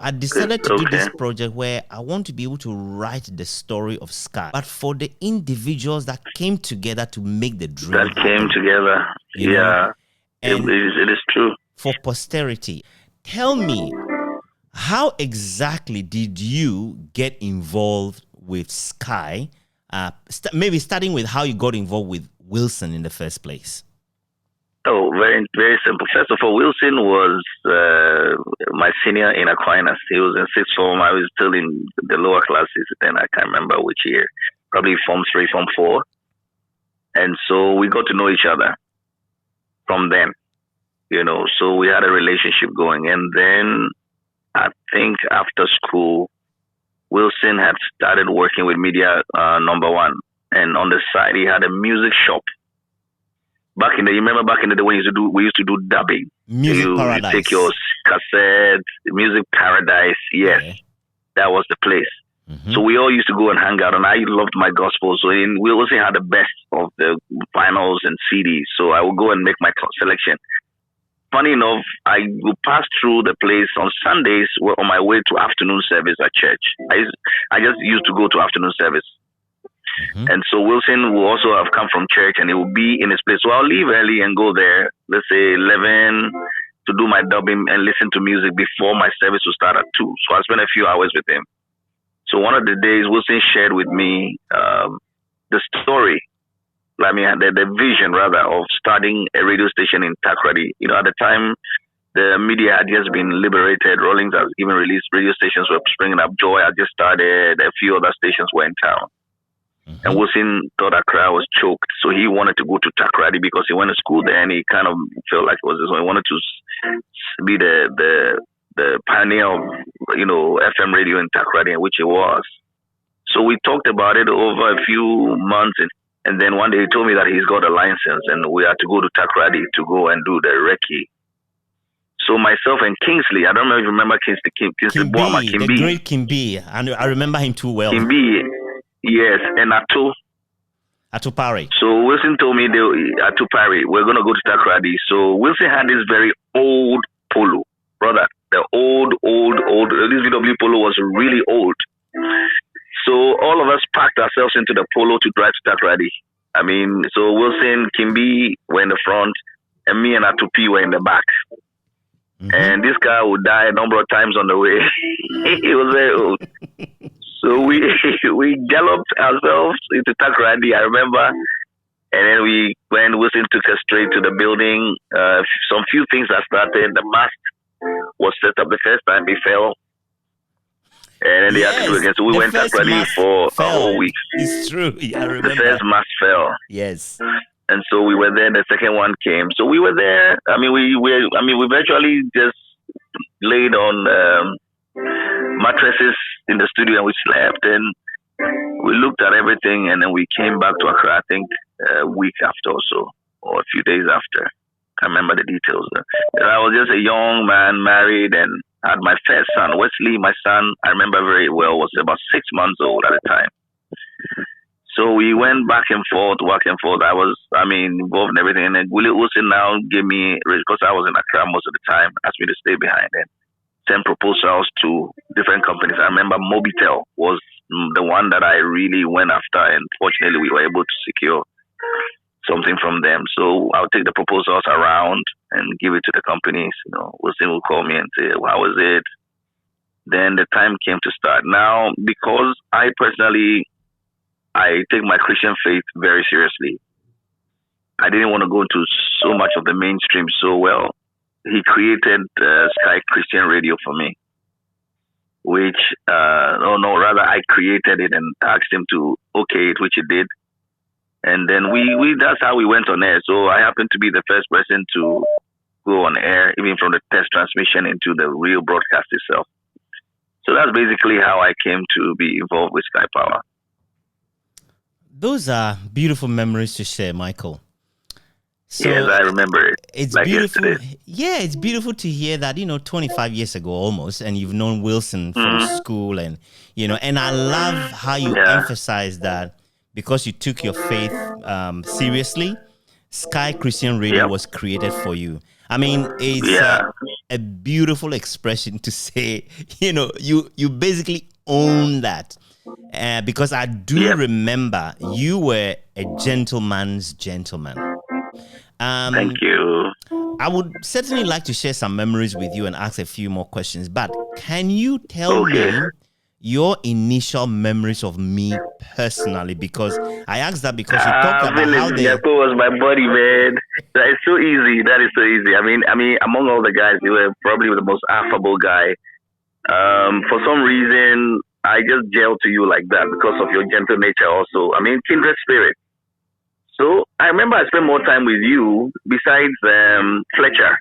I decided to do Okay. this project where I want to be able to write the story of Skyy, but for the individuals that came together to make the dream That came happen, together. you know? Yeah. And It is true. for posterity. Tell me, how exactly did you get involved with Skyy? Maybe starting with how you got involved with Wilson in the first place. Oh, very, very simple. First of all, Wilson was my senior in Aquinas. He was in sixth form. I was still in the lower classes. Then I can't remember which year. Probably Form 3, Form 4. And so we got to know each other from then, So we had a relationship going. And then I think after school, Wilson had started working with Media Number One. And on the side, he had a music shop. You remember back in the day when we used to do dubbing. Music Paradise. You take your cassette, Music Paradise. Yes, Yeah. That was the place. Mm-hmm. So we all used to go and hang out, and I loved my gospel. So we also had the best of the vinyls and CDs. So I would go and make my selection. Funny enough, I would pass through the place on Sundays on my way to afternoon service at church. I just used to go to afternoon service. Mm-hmm. And so Wilson will also have come from church, and he will be in his place. So I'll leave early and go there, let's say 11, to do my dubbing and listen to music before my service will start at 2. So I spent a few hours with him. So one of the days, Wilson shared with me the story, the vision rather, of starting a radio station in Takoradi. At the time, the media had just been liberated. Rawlings has even released radio stations were springing up. Joy had just started. A few other stations were in town. Mm-hmm. And Wilson thought Accra was choked, so he wanted to go to Takoradi because he went to school there, and he kind of felt like it was this one. He wanted to be the pioneer of FM radio in Takoradi, which he was. So we talked about it over a few months, and then one day he told me that he's got a license, and we had to go to Takoradi to go and do the recce. So myself and Kingsley, I don't know if you remember Kingsley Boama, the great Kimbi, and I remember him too well. Kimbi. Yes, and Atu Pari. So Wilson told me Atu Pari, we're going to go to Takoradi. So Wilson had this very old Polo, brother. The old, this VW Polo was really old. So all of us packed ourselves into the Polo to drive to Takoradi. So Wilson, Kimbi were in the front, and me and Atu P were in the back. Mm-hmm. And this guy would die a number of times on the way. He was very old. So we galloped ourselves into Takoradi, I remember, and then Wilson took us straight to the building. Some few things that started. The mast was set up the first time, it fell, and then they had to do it again. So we went to Takoradi for a whole week. It's true, I remember. The first mast fell. Yes. And so we were there. The second one came. So we were there. We virtually just laid on mattresses in the studio, and we slept, and we looked at everything, and then we came back to Accra, I think a week after or so, or a few days after. I remember the details. I was just a young man, married, and had my first son, Wesley. My son, I remember very well, was about 6 months old at the time. So we went back and forth. I was, involved in everything, and then Willie Wilson now gave me, because I was in Accra most of the time, asked me to stay behind and send proposals to different companies. I remember Mobitel was the one that I really went after, and fortunately we were able to secure something from them. So I'll take the proposals around and give it to the companies. Wilson will call me and say, how was it? Then the time came to start. Now, because I take my Christian faith very seriously, I didn't want to go into so much of the mainstream so well. He created Skyy Christian Radio for me, which, I created it and asked him to okay it, which he did. And then that's how we went on air. So I happened to be the first person to go on air, even from the test transmission into the real broadcast itself. So that's basically how I came to be involved with Skyy Power. Those are beautiful memories to share, Michael. So yes, I remember it. It's like beautiful. Yesterday. Yeah, it's beautiful to hear that, 25 years ago almost, and you've known Wilson from school, and, and I love how you emphasize that because you took your faith seriously, Skyy Christian Radio was created for you. a beautiful expression to say, you basically own that. Because I do remember you were a gentleman's gentleman. Thank you. I would certainly like to share some memories with you and ask a few more questions, but can you tell me your initial memories of me personally? Because I asked that because you talked about how Phillip Nyakpo was my buddy, man. That is so easy. That is so easy. I mean, among all the guys, you were probably the most affable guy. For some reason, I just gelled to you like that because of your gentle nature also. I mean, kindred spirit. So I remember I spent more time with you besides Fletcher.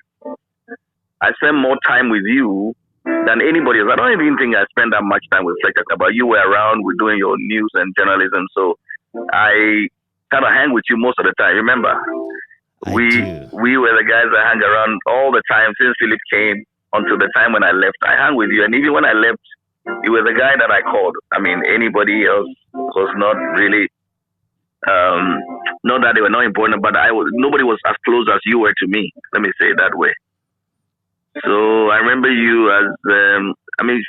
I spent more time with you than anybody else. I don't even think I spent that much time with Fletcher, but you were around with doing your news and journalism. So I kind of hang with you most of the time. Remember, we were the guys that hang around all the time since Philip came until the time when I left. I hung with you, and even when I left, you were the guy that I called. I mean, anybody else was not really. Not that they were not important, but nobody was as close as you were to me. Let me say it that way. So I remember you as,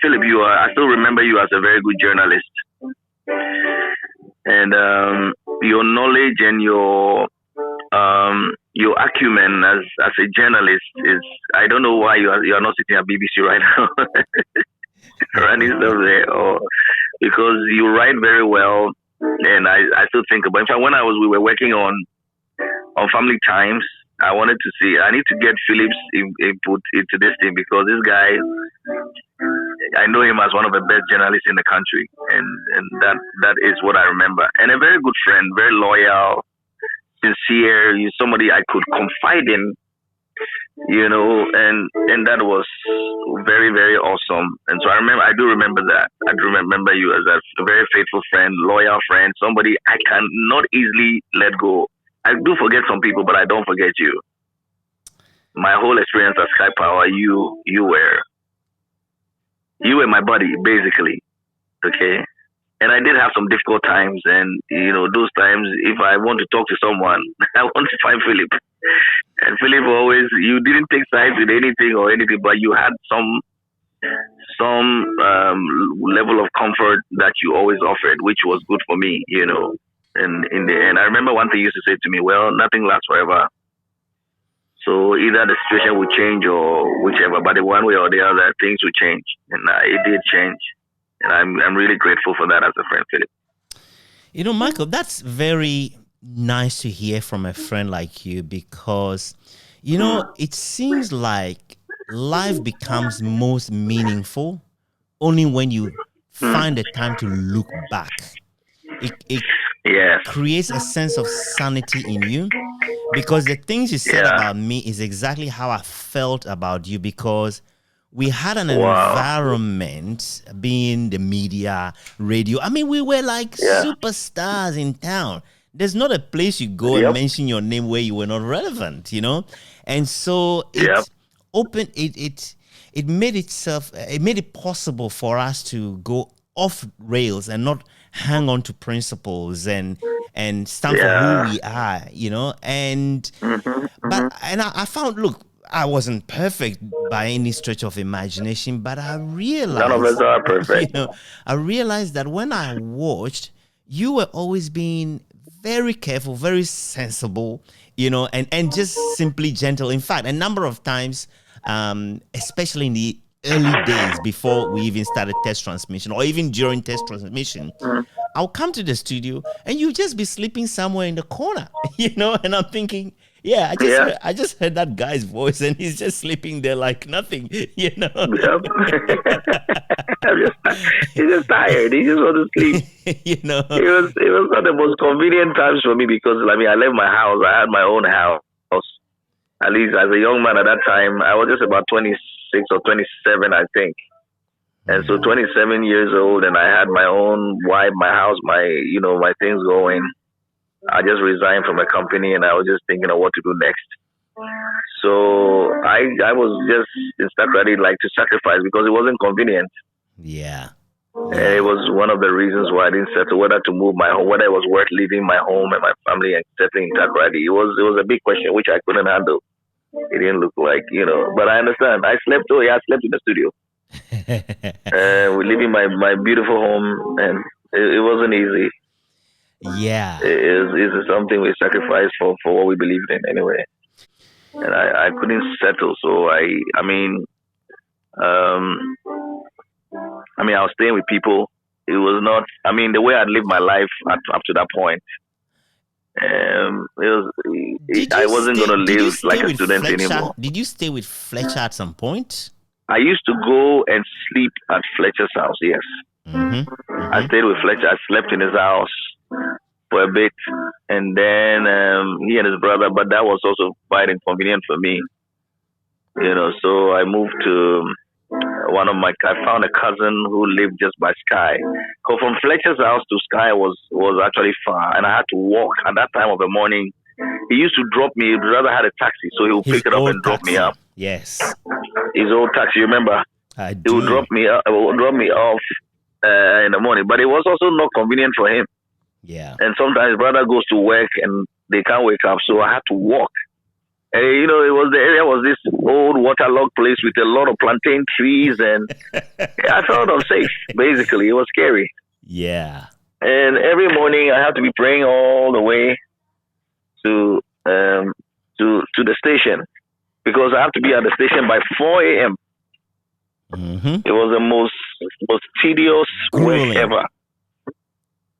Philip, I still remember you as a very good journalist. And your knowledge and your acumen as a journalist is, I don't know why you are not sitting at BBC right now. Running stuff there, or because you write very well. And I still think about. In fact, when we were working on Family Times, I wanted to see. I need to get Philip's input into this thing because this guy, I know him as one of the best journalists in the country, and that is what I remember. And a very good friend, very loyal, sincere. Somebody I could confide in, and that was very, very awesome. And so I do remember that. I do remember you as a very faithful friend, loyal friend, somebody I can not easily let go. I do forget some people, but I don't forget you. My whole experience at Skyy Power, you were my buddy, basically. Okay? And I did have some difficult times, and those times, if I want to talk to someone, I want to find Philip. And Philip always, you didn't take sides with anything, but you had some level of comfort that you always offered, which was good for me, And in the end, I remember one thing you used to say to me, well, nothing lasts forever. So either the situation will change or whichever, but in one way or the other, things will change. And it did change. And I'm really grateful for that as a friend, Philip. Michael, that's very nice to hear from a friend like you because, it seems like life becomes most meaningful only when you find the time to look back. It creates a sense of sanity in you because the things you said about me is exactly how I felt about you because we had an environment, being the media, radio. I mean, we were like superstars in town. There's not a place you go and mention your name where you were not relevant, And so it opened it made it possible for us to go off rails and not hang on to principles and stand for who we are, And I found, look, I wasn't perfect by any stretch of imagination, but I realized none of us are perfect. I realized that when I watched, you were always being very careful, very sensible, and just simply gentle. In fact, a number of times, especially in the early days before we even started test transmission or even during test transmission, I'll come to the studio and you just be sleeping somewhere in the corner, and I'm thinking, I just heard that guy's voice and he's just sleeping there like nothing, Yep. He's just tired. He just wants to sleep. It was not the most convenient times for me because I left my house. I had my own house. At least as a young man at that time, I was just about 26 or 27, I think. And so 27 years old, and I had my own wife, my house, my things going. I just resigned from a company and I was just thinking of what to do next. So I was just in stuck ready to sacrifice because it wasn't convenient. Yeah. And it was one of the reasons why I didn't settle whether to move my home, whether it was worth leaving my home and my family and settling in Takoradi. It was a big question which I couldn't handle. It didn't look like, but I understand. I slept in the studio. We're leaving my beautiful home, and it wasn't easy. Yeah. It's something we sacrificed for what we believed in anyway. And I couldn't settle. So I was staying with people. It was not, the way I'd lived my life up to that point. I wasn't going to live like a student anymore. Did you stay with Fletcher at some point? I used to go and sleep at Fletcher's house, yes. I stayed with Fletcher. I slept in his house for a bit. And then he and his brother, but that was also quite inconvenient for me. So I moved to I found a cousin who lived just by Skyy. So from Fletcher's house to Skyy was actually far, and I had to walk. At that time of the morning, he used to drop me. He'd rather had a taxi, so he would pick it up and drop me up. Yes. His old taxi, remember? I do. He would drop me off in the morning, but it was also not convenient for him. Yeah. And sometimes brother goes to work and they can't wake up, so I had to walk. And, the area was this old waterlogged place with a lot of plantain trees, and I felt unsafe. Basically, it was scary. Yeah. And every morning I have to be praying all the way to the station, because I have to be at the station by 4 a.m. It was the most tedious work ever.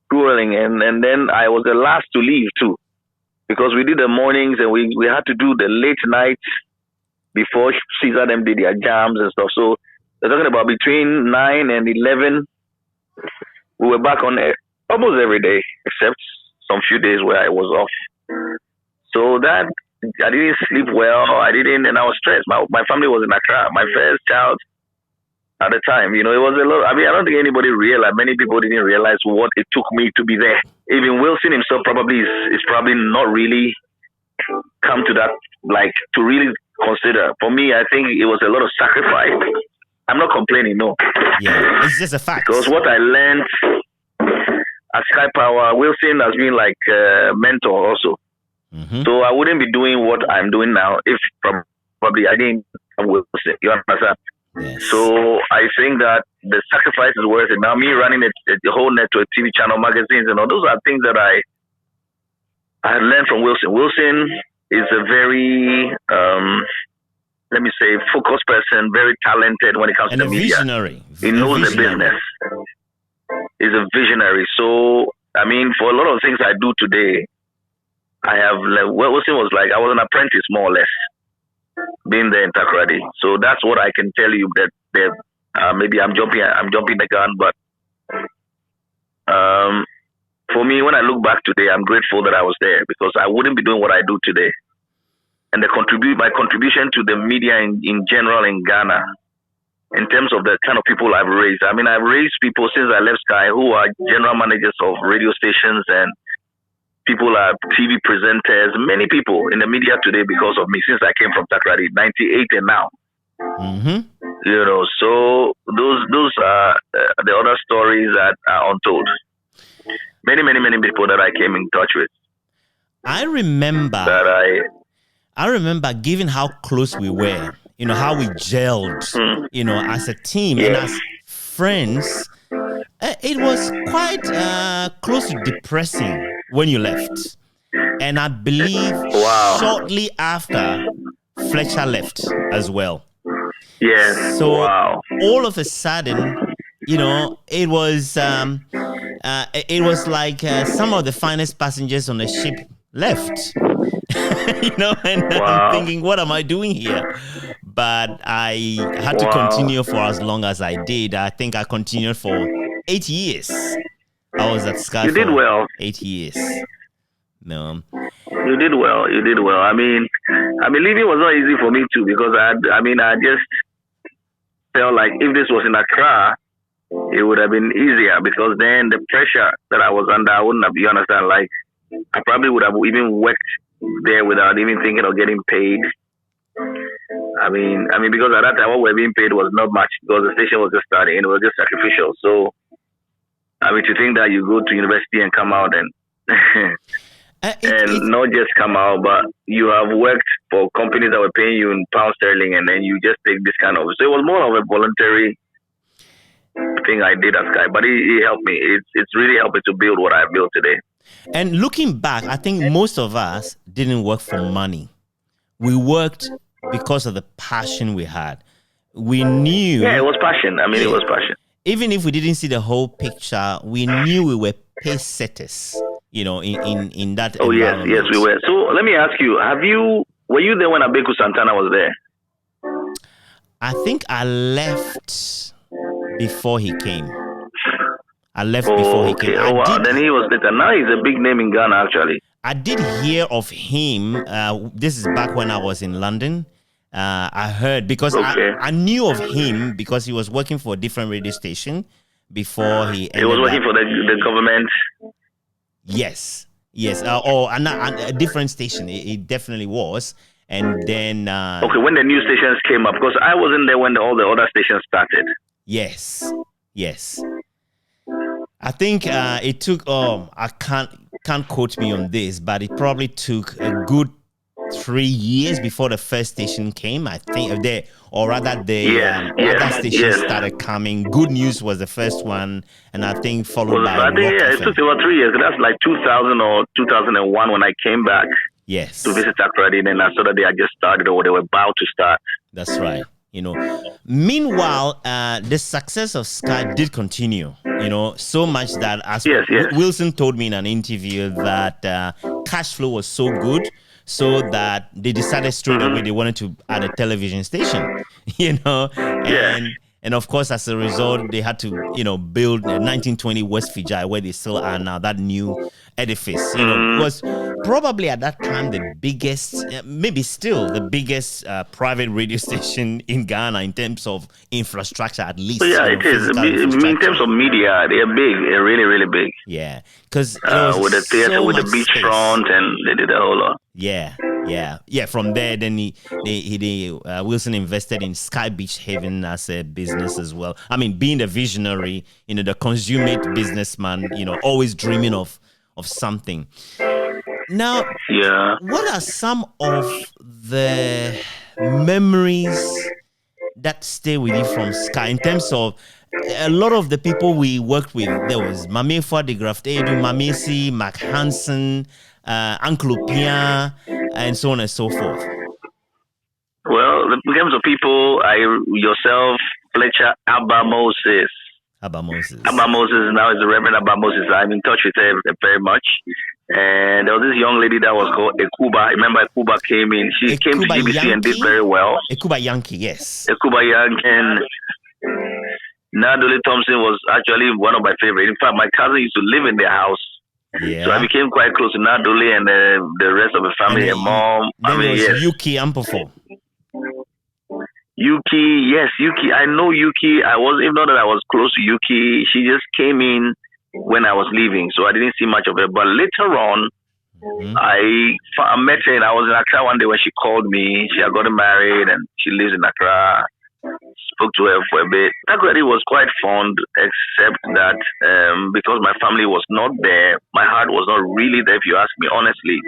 Grueling. And then I was the last to leave too, because we did the mornings and we had to do the late nights before Caesar them did their jams and stuff. So they're talking about between 9 and 11. We were back on air almost every day, except some few days where I was off. So that I didn't sleep well. And I was stressed. My family was in Accra. My first child at the time, it was a lot. I don't think anybody realized. Many people didn't realize what it took me to be there. Even Wilson himself probably is probably not really come to that, like, to really consider. For me, I think it was a lot of sacrifice. I'm not complaining, no. Yeah, it's just a fact. Because what I learned at Skyy Power, Wilson has been like a mentor also. So I wouldn't be doing what I'm doing now if probably I didn't have Wilson. You understand? Yes. So I think that the sacrifice is worth it. Now, me running the whole network, TV channel, magazines, and all those are things that I learned from Wilson. Wilson is a very, let me say, focused person, very talented when it comes to the media. Visionary. He knows the business. He's a visionary. So, for a lot of things I do today, Wilson was like, I was an apprentice, more or less, being there in Takoradi. So that's what I can tell you, that maybe I'm jumping the gun, but for me, when I look back today, I'm grateful that I was there, because I wouldn't be doing what I do today. And my contribution to the media in general in Ghana, in terms of the kind of people I've raised. I've raised people since I left Skyy who are general managers of radio stations, and people are TV presenters, many people in the media today because of me, since I came from Takoradi, 98 and now. So those are the other stories that are untold. Many people that I came in touch with. I remember, given how close we were, how we gelled, as a team and as friends. It was quite close to depressing when you left. And I believe shortly after, Fletcher left as well. Yes. So all of a sudden, it was like some of the finest passengers on the ship left. And I'm thinking, what am I doing here? But I had to continue for as long as I did. I think I continued for 8 years. I was at Skyy. You did well. 8 years. No. You did well. Leaving was not easy for me too, because I just felt like if this was in Accra, it would have been easier, because then the pressure that I was under, I wouldn't have, you understand, like, I probably would have even worked there without even thinking of getting paid. Because at that time, what we were being paid was not much, because the station was just starting and it was just sacrificial. So, to think that you go to university and come out and... And not just come out, but you have worked for companies that were paying you in pound sterling, and then you just take this kind of. So it was more of a voluntary thing I did at Skyy, but it helped me. It's really helped me to build what I built today. And looking back, I think most of us didn't work for money. We worked because of the passion we had. We knew. Yeah, it was passion. I mean, it was passion. Even if we didn't see the whole picture, we knew we were pace setters. You know, in that. Oh yes, we were. So let me ask you: were you there when Abeku Santana was there? I think I left before he came. Before he came. Oh wow! Then he was later. Now he's a big name in Ghana, actually. I did hear of him. This is back when I was in London. I heard because I knew of him because he was working for a different radio station before he. He was working for the government. Yes. A different station. It definitely was. And then. When the new stations came up, because I wasn't there when all the other stations started. Yes. I think it took. I can't quote me on this, but it probably took a good 3 years before the first station came. I think other stations started coming. Good News was the first one, and I think followed by. It took about 3 years. That's like 2000 or 2001 when I came back. Yes. To visit Accra, and I saw that they had just started or they were about to start. That's right. You know, meanwhile, the success of Skyy did continue. You know, so much that as Wilson told me in an interview that cash flow was so good, so that they decided straight away they wanted to add a television station. You know, and of course, as a result, they had to build 1920 West Fiji, where they still are now. That new edifice, was probably at that time the biggest, maybe still the biggest private radio station in Ghana in terms of infrastructure, at least. Yeah, it is. In terms of media, they are big. They're really, really big. Yeah, because with the theater, with the beachfront, and they did a whole lot. Yeah. From there, then Wilson invested in Skyy Beach Haven as a business as well. I mean, being the visionary, the consummate businessman, always dreaming of something. Now, what are some of the memories that stay with you from Skyy in terms of a lot of the people we worked with? There was Mamefa de Graft Edu, Mamesi, Mark Hansen, Uncle Pia, and so on and so forth. Well, in terms of people, yourself, Fletcher, Abba Moses now is the Reverend Abba Moses. I'm in touch with her very much. And there was this young lady that was called Ekuba. Remember, Ekuba came in. She came to GBC Yankee? And did very well. Ekuba Yankee, yes. Ekuba Yankee. And Nadoli Thompson was actually one of my favorites. In fact, my cousin used to live in their house. Yeah. So I became quite close to Nadoli and the rest of the family and mom. Then there was Yuki Ampofo. Yuki, yes, Yuki. I know Yuki. Even though that I was close to Yuki, she just came in when I was leaving, so I didn't see much of her. But later on, I met her, and I was in Accra one day when she called me. She had gotten married, and she lives in Accra. Spoke to her for a bit. Takoradi was quite fond, except that because my family was not there, my heart was not really there, if you ask me honestly.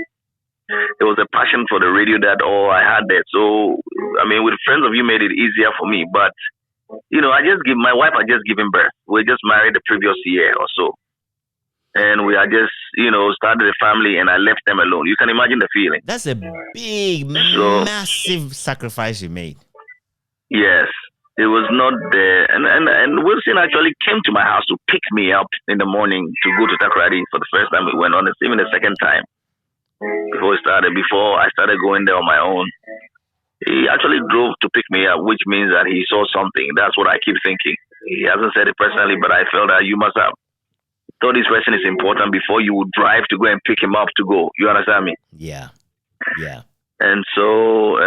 It was a passion for the radio that I had there. So, I mean, with Friends of You made it easier for me. But, my wife had just given birth. We just married the previous year or so. And we had just, started a family, and I left them alone. You can imagine the feeling. That's a big, massive sacrifice you made. Yes. It was not there. And Wilson actually came to my house to pick me up in the morning to go to Takoradi for the first time. We went on, even the second time. Before I started going there on my own, he actually drove to pick me up, which means that he saw something. That's what I keep thinking. He hasn't said it personally, but I felt that you must have thought this person is important before you would drive to go and pick him up to go. You understand me? Yeah. And so,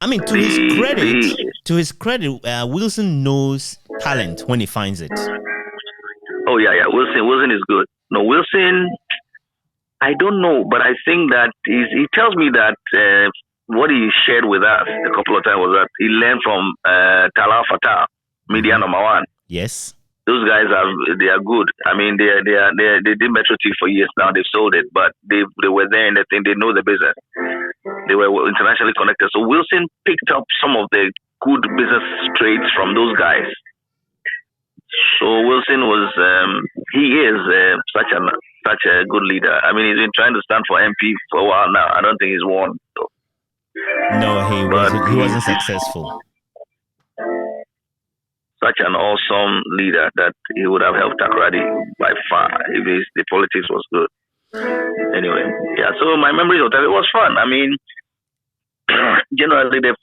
to his credit, Wilson knows talent when he finds it. Oh yeah. Wilson is good. No, Wilson, I don't know, but I think that he tells me that what he shared with us a couple of times was that he learned from Talal Fatah, media number one. Yes. Those guys they are good. I mean, they did Metro T for years now. They've sold it, but they were there and they know the business. They were internationally connected. So Wilson picked up some of the good business traits from those guys. So Wilson he is such a good leader. I mean, he's been trying to stand for MP for a while now. I don't think he's won. So. No, he wasn't successful. Such an awesome leader that he would have helped Takoradi by far if the politics was good. Anyway, yeah. So my memories of that, it was fun. I mean, generally the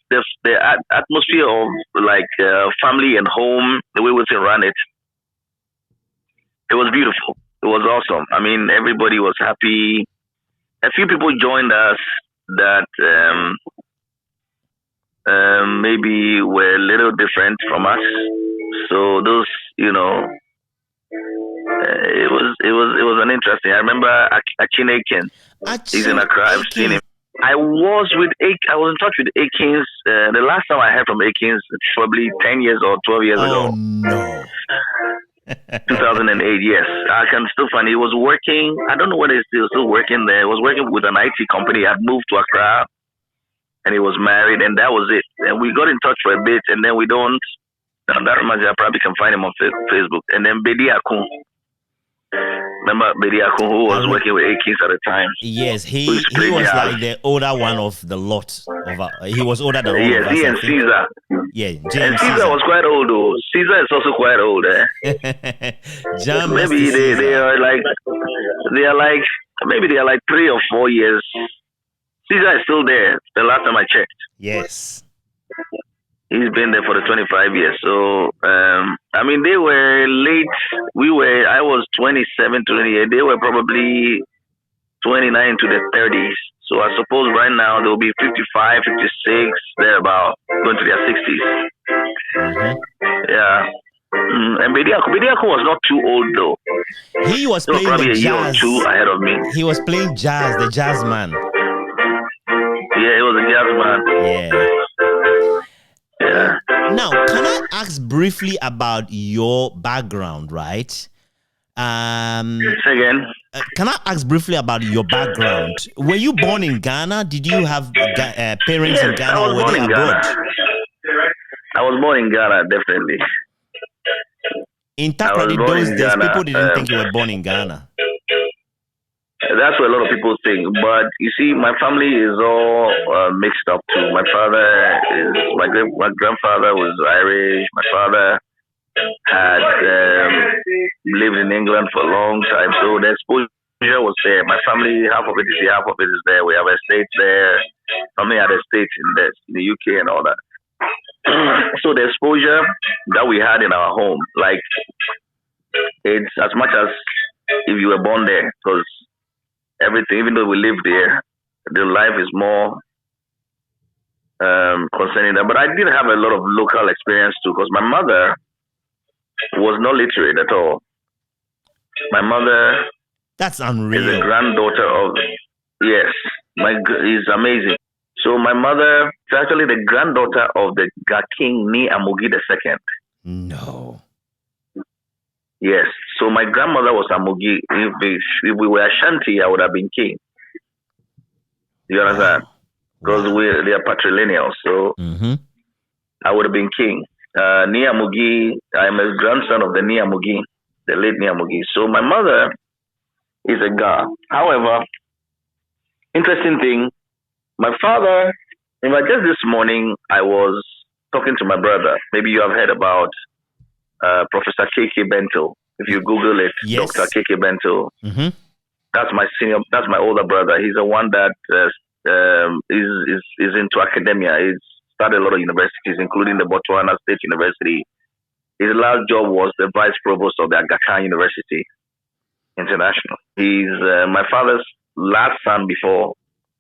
atmosphere of like family and home, the way Wilson ran it, it was beautiful. It was awesome. I mean, everybody was happy. A few people joined us that maybe were a little different from us. So those, it was an interesting. I remember Achineken. He's in Accra. I've seen him. I was in touch with Akins. The last time I heard from Akins, it's probably 10 years or 12 years ago. Oh no. 2008, yes. I can still find he was working. I don't know whether he's still working there. He was working with an IT company. He had moved to Accra and he was married, and that was it. And we got in touch for a bit, and then we don't. Now that reminds me, I probably can find him on Facebook. And then Bedi Akun. Remember Bedi Akun, who was working with Akins at the time? Yes, he was like the older one of the lot. He was older than all of us. Yes, he and Caesar. Yeah, and Caesar was quite old though. Caesar is also quite old. Maybe they are like maybe they are like 3 or 4 years. Caesar is still there. The last time I checked. Yes. He's been there for the 25 years. So, I mean, they were late. I was 27, 28. They were probably 29 to the 30s. So I suppose right now they'll be 55, 56, they're about going to their 60s. Mm-hmm. Yeah. And Bediako was not too old though. He was playing probably the a jazz. year or two ahead of me. He was playing jazz, the jazz man. Yeah, he was a jazz man. Yeah. Now, can I ask briefly about your background, right? Again? Can I ask briefly about your background? Were you born in Ghana? Did you have parents in Ghana or were they abroad? I was born in Ghana, definitely. In Takoradi, those days, people didn't think you were born in Ghana. That's what a lot of people think. But you see, my family is all mixed up too. My father my grandfather was Irish. My father had lived in England for a long time. So the exposure was there. My family, half of it is here, half of it is there. We have estates there. Family had estates in the UK and all that. So the exposure that we had in our home, like, it's as much as if you were born there, because everything, even though we live there, the life is more concerning that. But I did have a lot of local experience too, because my mother was not literate at all. My mother, that's unreal, is a granddaughter of, yes, is amazing. So my mother is actually the granddaughter of the King Ni Amugi II. No. Yes. So my grandmother was Amugi. If we were Ashanti, I would have been king. You understand? Because they are patrilineal. So I would have been king. Ni Amugi, I am a grandson of the Ni Amugi, the late Ni Amugi. So my mother is a Ga. However, interesting thing, my father, just this morning, I was talking to my brother. Maybe you have heard about Professor Skyy. If you Google it, yes. Dr. Skyy. That's my older brother. He's the one that is into academia. He's started a lot of universities, including the Botswana State University. His last job was the vice provost of the Aga Khan University International. He's my father's last son before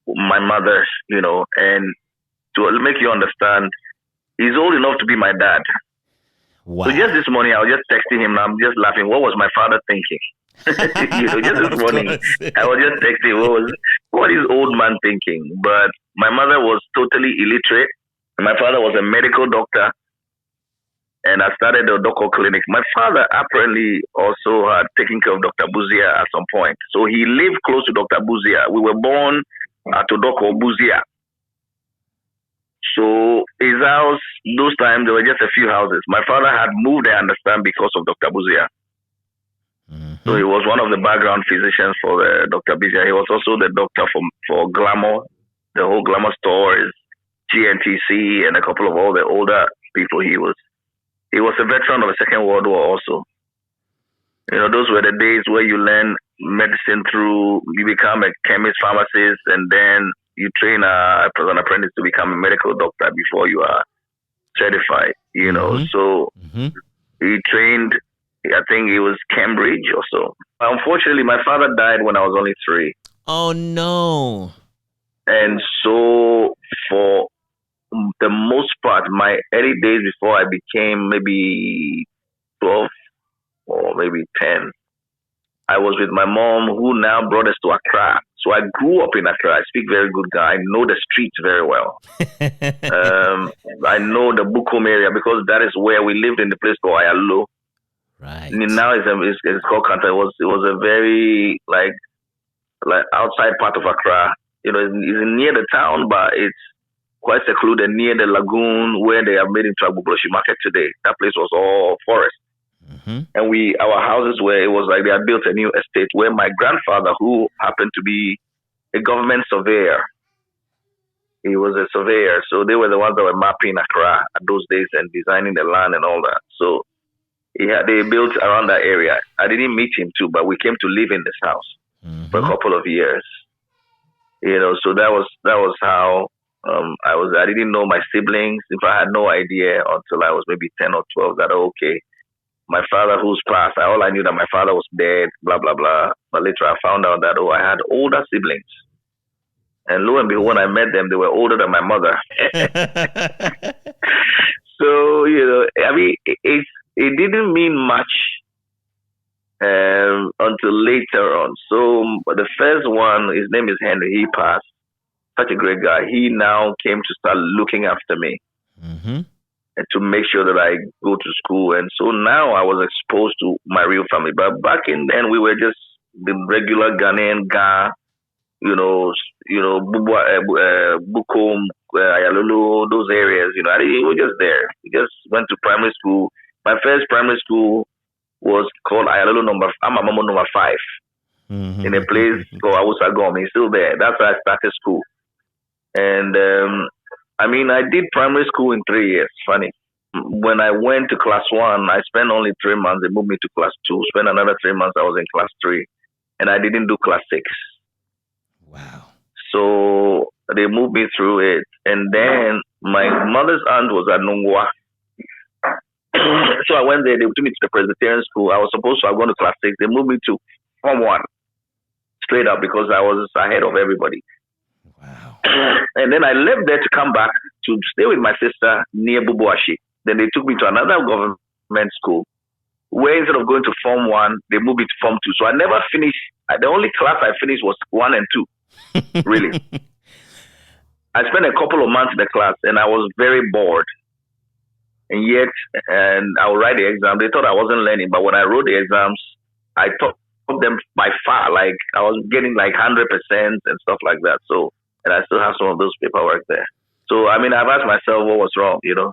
my mother, and to make you understand, he's old enough to be my dad. Wow. So just this morning, I was just texting him, and I'm just laughing. What was my father thinking? Just this morning, I was just texting, what is old man thinking? But my mother was totally illiterate. My father was a medical doctor, and I started the local clinic. My father apparently also had taken care of Dr. Buzia at some point. So he lived close to Dr. Buzia. We were born at Odoko Buzia. So his house, those times, there were just a few houses. My father had moved, I understand, because of Dr. Buzia. So he was one of the background physicians for Dr. Buzia. He was also the doctor for Glamour. The whole Glamour store is GNTC and a couple of all the older people. He was a veteran of the Second World War also. You know, those were the days where you learn medicine through, you become a chemist, pharmacist, and then you train as an apprentice to become a medical doctor before you are certified, you know. So he trained, I think it was Cambridge or so. Unfortunately, my father died when I was only 3. Oh, no. And so for the most part, my early days before I became maybe 12 or maybe 10, I was with my mom, who now brought us to Accra. So I grew up in Accra. I speak very good guy. I know the streets very well. I know the Bukom area because that is where we lived in the place called Ayalo. Right. Now it's called Kanta. It was a very like outside part of Accra. You know, it's near the town, but it's quite secluded near the lagoon where they have made into Agbobloshi Market today. That place was all forest. And our houses it was like they had built a new estate where my grandfather, who happened to be a government surveyor, he was a surveyor. So they were the ones that were mapping Accra at those days and designing the land and all that. So they built around that area. I didn't meet him too, but we came to live in this house for a couple of years. You know, so that was how I didn't know my siblings. If I had no idea until I was maybe 10 or 12 that, okay, my father who's passed, all I knew that my father was dead, blah, blah, blah. But later I found out that, I had older siblings. And lo and behold, when I met them, they were older than my mother. So, you know, I mean, it didn't mean much until later on. So the first one, his name is Henry. He passed. Such a great guy. He now came to start looking after me and to make sure that I go to school. And so now I was exposed to my real family. But back in then, we were just the regular Ghanaian guy, Bukom, Ayalolo, those areas. You know, we were just there. We just went to primary school. My first primary school was called Ayalolo number 5 in a place called Awusagom. He's still there. That's where I started school. And I did primary school in 3 years. Funny. When I went to class 1, I spent only 3 months. They moved me to class 2. Spent another 3 months. I was in class 3. And I didn't do class 6. Wow. So they moved me through it. And then my mother's aunt was at Nungwa. So I went there. They took me to the Presbyterian school. I was supposed to have gone to class 6. They moved me to Form 1. Straight up because I was ahead of everybody. Wow. And then I left there to come back to stay with my sister near Bubuashi. Then they took me to another government school where instead of going to Form 1, they moved me to Form 2. So I never finished. The only class I finished was 1 and 2, really. I spent a couple of months in the class and I was very bored. And yet, I would write the exam. They thought I wasn't learning, but when I wrote the exams, I taught them by far. Like I was getting like 100% and stuff like that. So, and I still have some of those paperwork there. So, I've asked myself what was wrong, you know.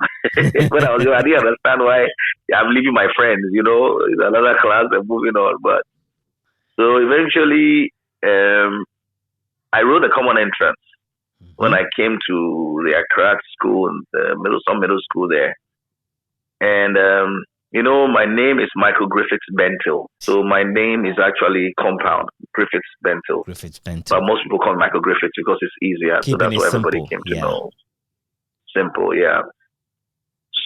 When I was young, I didn't understand why I'm leaving my friends, you know, in another class and moving on. But so eventually, I wrote a common entrance when I came to the Accra school and some middle school there. And, my name is Michael Griffiths-Bentil. So my name is actually compound, Griffiths-Bentil. Griffiths-Bentil. But most people call me Michael Griffiths because it's easier. So that's what everybody came to know. Simple, yeah.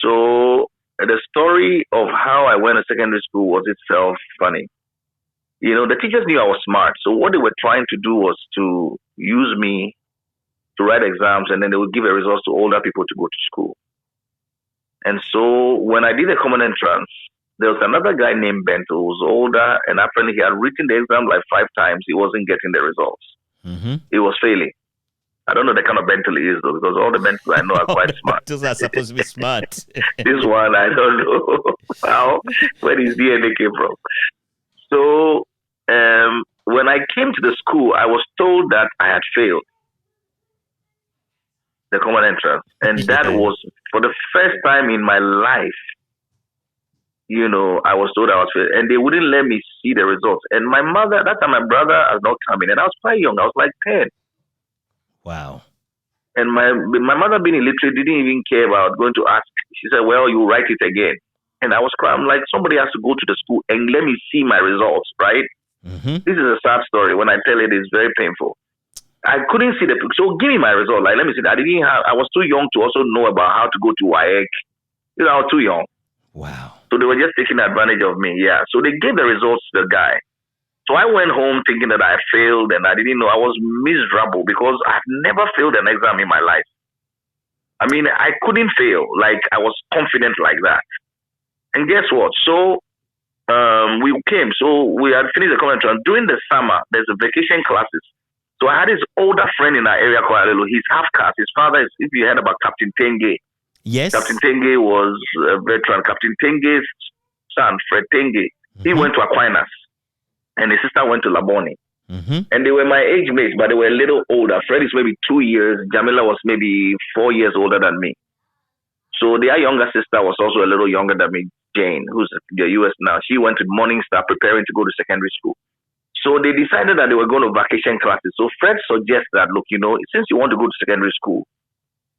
So the story of how I went to secondary school was itself funny. You know, the teachers knew I was smart. So what they were trying to do was to use me to write exams, and then they would give a result to older people to go to school. And so when I did a common entrance, there was another guy named Bento who was older, and apparently he had written the exam like 5 times. He wasn't getting the results. He was failing. I don't know the kind of Bentil he is, though, because all the Bentils I know are quite smart. Bentils are supposed to be smart. This one, I don't know where his DNA came from. So when I came to the school, I was told that I had failed the common entrance. And that was for the first time in my life, I was told I was failed. And they wouldn't let me see the results. And my mother, that time my brother has not come in. And I was quite young. I was like 10. Wow. And my mother, being illiterate, didn't even care about going to ask. She said, well, you write it again. And I was crying. I'm like, somebody has to go to the school and let me see my results, right? Mm-hmm. This is a sad story. When I tell it, it's very painful. I couldn't see the picture. So give me my result. Like, let me see. I was too young to also know about how to go to WAEC. I was too young. Wow. So they were just taking advantage of me. Yeah. So they gave the results to the guy. So I went home thinking that I failed, and I didn't know. I was miserable because I've never failed an exam in my life. I mean, I couldn't fail. Like, I was confident like that. And guess what? So we came. So we had finished the common entrance. During the summer, there's a vacation classes. So I had this older friend in our area called Alelo. He's half caste. His father is, if you heard about Captain Tenge. Yes. Captain Tenge was a veteran. Captain Tenge's son, Fred Tenge, he went to Aquinas. And his sister went to Labone. Mm-hmm. And they were my age mates, but they were a little older. Fred is maybe 2 years. Jamila was maybe 4 years older than me. So their younger sister was also a little younger than me, Jane, who's in the US now. She went to Morning Star preparing to go to secondary school. So they decided that they were going to vacation classes. So Fred suggested that, look, since you want to go to secondary school,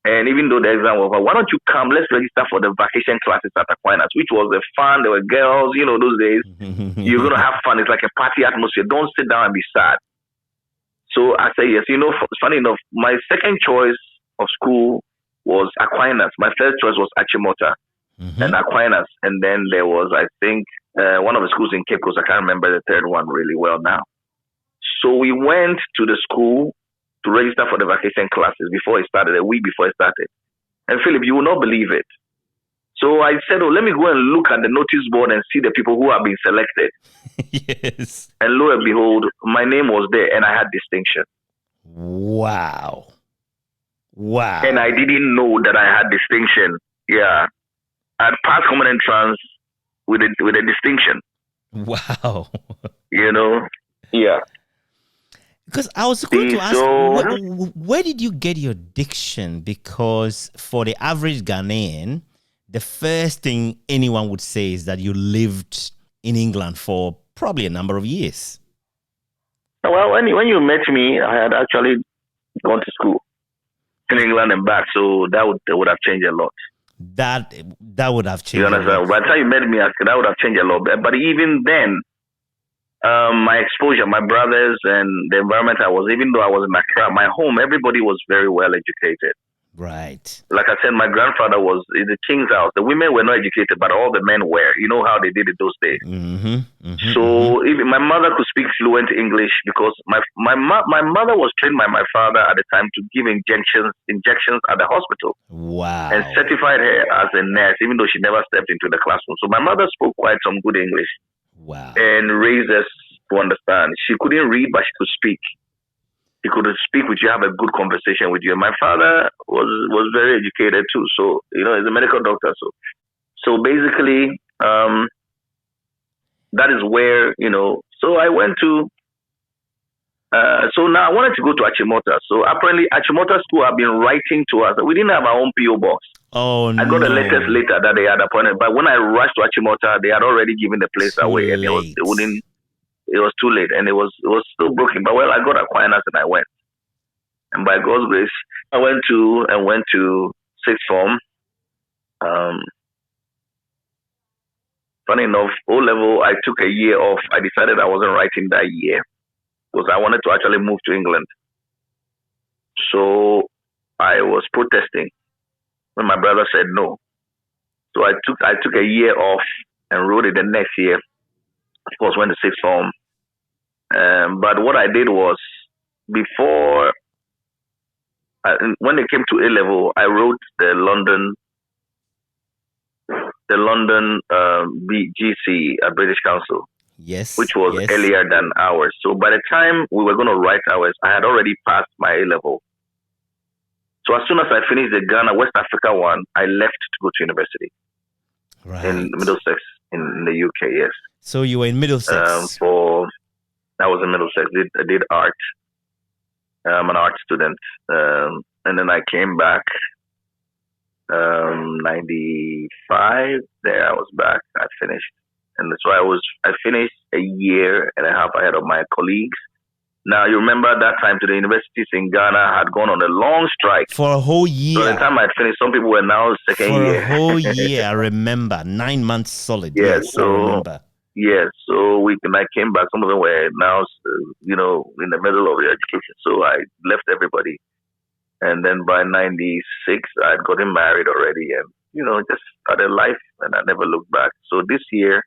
and even though the exam was over, why don't you come? Let's register for the vacation classes at Aquinas, which was a fun. There were girls, those days. You're going to have fun. It's like a party atmosphere. Don't sit down and be sad. So I said, yes. Funny enough, my second choice of school was Aquinas. My first choice was Achimota and Aquinas. And then there was, I think, one of the schools in Cape Coast. I can't remember the third one really well now. So we went to the school to register for the vacation classes before it started, a week before it started. And Philip, you will not believe it. So I said, let me go and look at the notice board and see the people who have been selected. Yes. And lo and behold, my name was there and I had distinction. Wow. Wow. And I didn't know that I had distinction. Yeah. I passed common entrance with a distinction. Wow. Yeah. Because I was going to ask, where did you get your diction? Because for the average Ghanaian, the first thing anyone would say is that you lived in England for probably a number of years. Well, when you met me, I had actually gone to school in England and back, so that would have changed a lot. That would have changed. You understand? By the time you met me, that would have changed a lot. But even then, my exposure, my brothers, and the environment even though I was in Accra, my home, everybody was very well educated. Right. Like I said, my grandfather was in the king's house. The women were not educated, but all the men were. You know how they did it those days. So even my mother could speak fluent English because my mother was trained by my father at the time to give injections at the hospital. Wow. And certified her as a nurse, even though she never stepped into the classroom. So my mother spoke quite some good English. Wow. And raised us to understand. She couldn't read, but she could speak. He could speak with you, have a good conversation with you. And my father was very educated too. So, he's a medical doctor. So basically, that is where, so I went to, so now I wanted to go to Achimota. So apparently Achimota school have been writing to us. We didn't have our own PO box. Oh, no. I got the letters later that they had appointed. But when I rushed to Achimota, they had already given the place away. And it was too late, and it was still broken. But I got Aquinas and I went. And by God's grace, I went to sixth form. Funny enough, O-level, I took a year off. I decided I wasn't writing that year because I wanted to actually move to England. So I was protesting when my brother said no. So I took a year off and wrote it the next year. Of course, went to sixth form. But what I did was, before, when it came to A-level, I wrote the London BGC at British Council. Yes. Which was earlier than ours. So by the time we were going to write ours, I had already passed my A-level. So as soon as I finished the Ghana, West Africa one, I left to go to university in Middlesex in the UK. Yes. So you were in Middlesex. I was in Middlesex. I did art. I'm an art student, and then I came back. 95. There I was back. I finished, and so I finished a year and a half ahead of my colleagues. Now, you remember that time to the universities in Ghana had gone on a long strike. For a whole year. So by the time I'd finished, some people were now second year. For a whole year, I remember. 9 months solid. Yeah, yes, I remember. Yeah, so when I came back, some of them were now, in the middle of their education. So I left everybody. And then by 96, I'd gotten married already and, just started life. And I never looked back. So this year,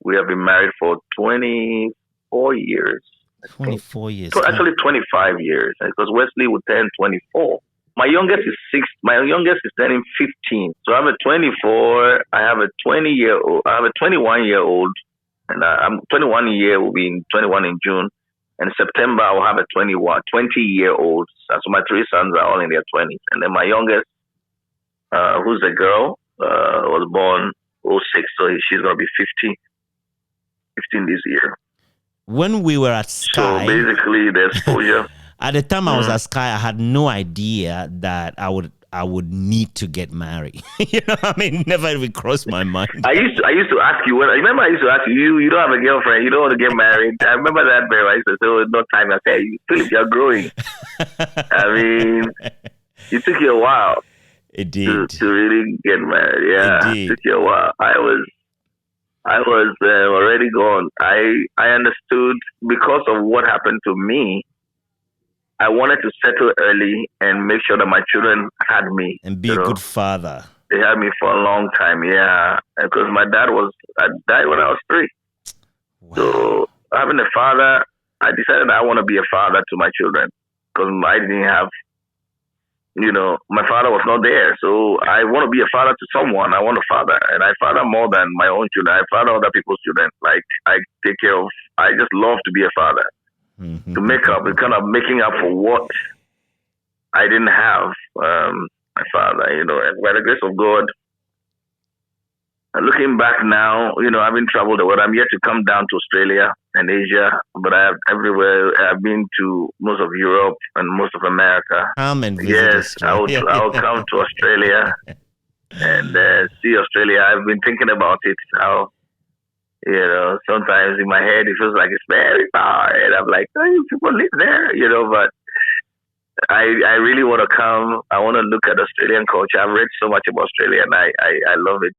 we have been married for 24 years. 24 years. So actually 25 years, because Wesley would turn 24. My youngest is 6. My youngest is turning 15. So I have a 24. I have a 20-year-old. I have a 21-year-old, and I'm 21 year will be 21 in June. And in September I will have a 20-year-old. So my 3 sons are all in their 20s, and then my youngest, who's a girl, was born 06, so she's gonna be 15 this year. When we were at Skyy, so basically the exposure. At the time I was at Skyy, I had no idea that I would need to get married. Never even crossed my mind. I used to ask you. I remember I used to ask you. You don't have a girlfriend. You don't want to get married. I remember that very well. I used to say, no time. I said, Phillip, you're growing. It took you a while. It did to really get married. Yeah, it took you a while. I was already gone. I understood because of what happened to me. I wanted to settle early and make sure that my children had me. And be a good father. They had me for a long time, yeah. Because my dad died when I was 3. Wow. So having a father, I decided I want to be a father to my children. Because I didn't have, my father was not there. So I want to be a father to someone. I want a father. And I father more than my own children. I father other people's children. Like, I just love to be a father. Mm-hmm. To make up, kind of making up for what I didn't have, my father, and by the grace of God, looking back now, I've been traveled the world. I'm yet to come down to Australia and Asia, but I have everywhere. I've been to most of Europe and most of America. Yes, I'll come to Australia and see Australia. I've been thinking about it, how sometimes in my head it feels like it's very far, and I'm like, oh, people live there, but I really want to come. I want to look at Australian culture. I've read so much about Australia, and I love it.